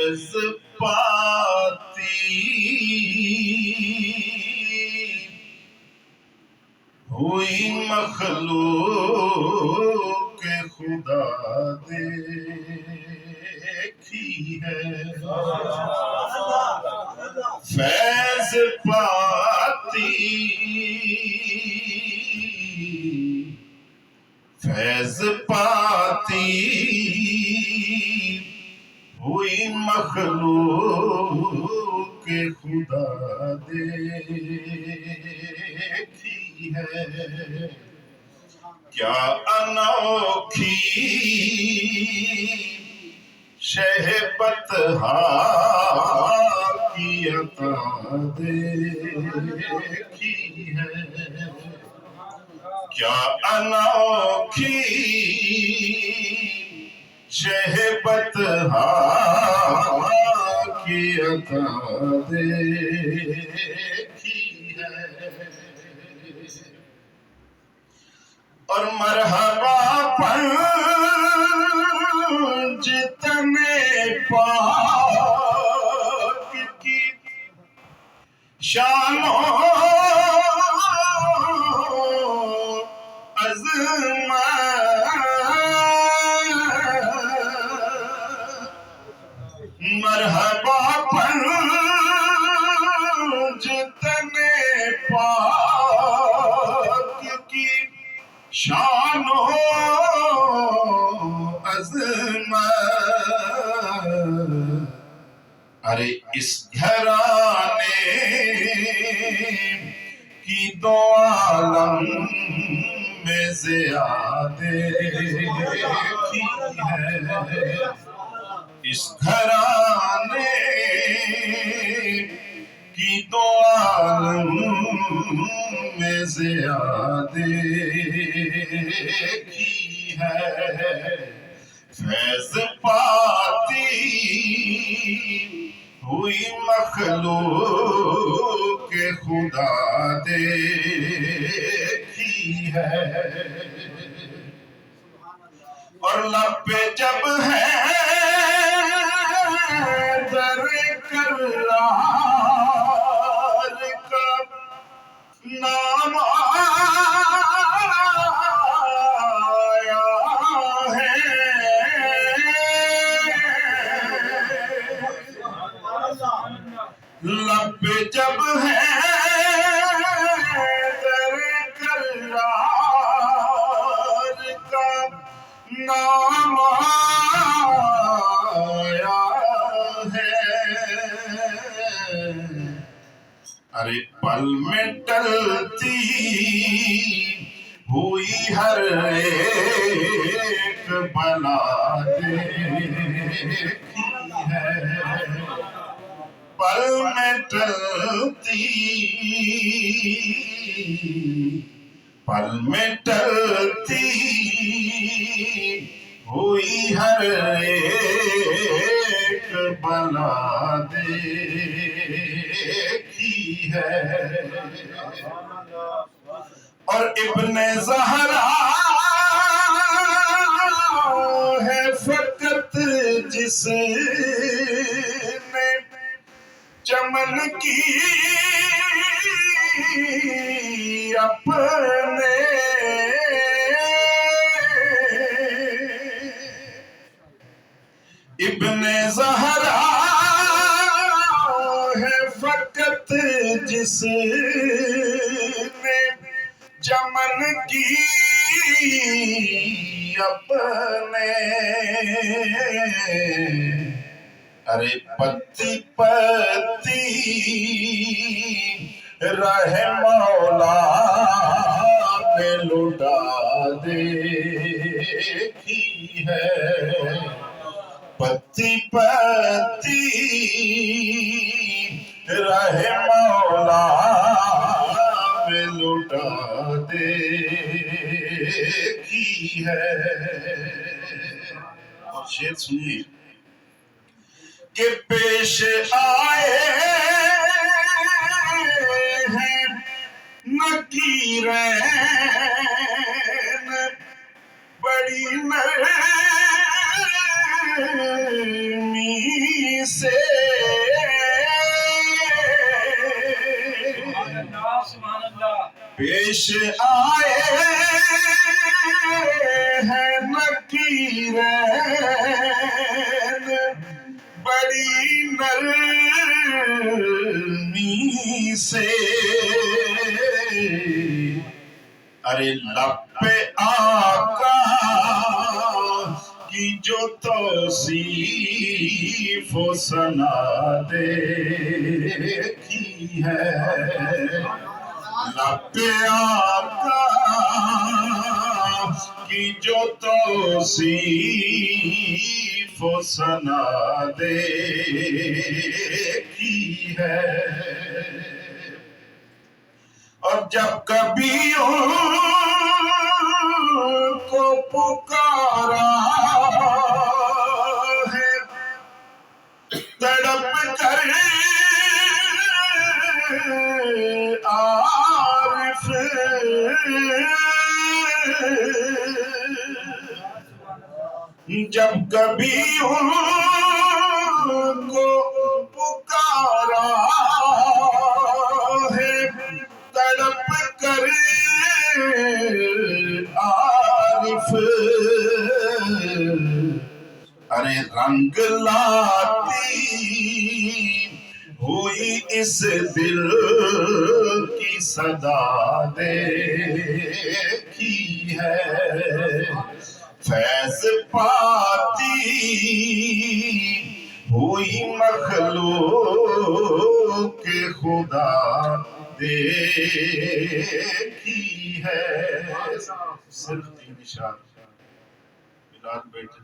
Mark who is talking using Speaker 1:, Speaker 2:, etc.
Speaker 1: فیض پاتی ہوئی مخلوق خدا دیکھی ہے، فیض پاتی فیض پاتی ہوئی مخلوق خدا دیکھی ہے، کیا انوکھی شہبت کی عطا دیکھی ہے، کیا انوکھی شہبت کی عطا دیکھی ہے، اور مرحبا پنج تنے پاک کی شان و عظمت، مرحبا پنج تنے پاک کی شان و عظمت، ارے اس گھرانے کی دو عالم میں زیادتی ہے، اس گھرانے کی دو عالم میں زیادتی ہے، فیض پاتی ہوئی مخلوق خدا دیکھی ہے، اور لب پہ جب ہے در کرار کا نام آیا ہے، لب پہ جب ہے در کرار کا نام آیا ہے، ارے پل میں ٹلتی ہوئی ہر ایک بلا دیکھی ہے، پل میں ٹلتی پل میں ٹلتی ہوئی ہر ایک بلا دیکھی ہے، اور ابن زہرا ہے فقط جس نے چمن کی اپنے ابن زہرا ہے فقط جس نے چمن کی اپنے، ارے پتی پتی رہ مولا نے لٹا دیکھی ہے، پتی پتی رہ مولا میں لٹا دیکھی ہے، اور شعر سنیے کہ پیش آئے ہیں نکیرین بڑی نرمی سے پیش آئے ہیں نکیرین بڑی نرمی سے ارے لب پہ آقا کی جو توصیف و ثنا دیکھی ہے لب پہ آقا کی جو توصیف و ثنا دیکھی ہے اور جب کبھی ان کو پکارا ہے تڑپ کر عارف جب کبھی ان کو پکارا ہے تڑپ کر عارف ارے رنگ لاتی ہوئی اس دل کی صدا دیکھی ہے فیض پاتی ہوئی مخلوق خدا دیکھی ہے صرف 3 اشعار میلاد بیٹھے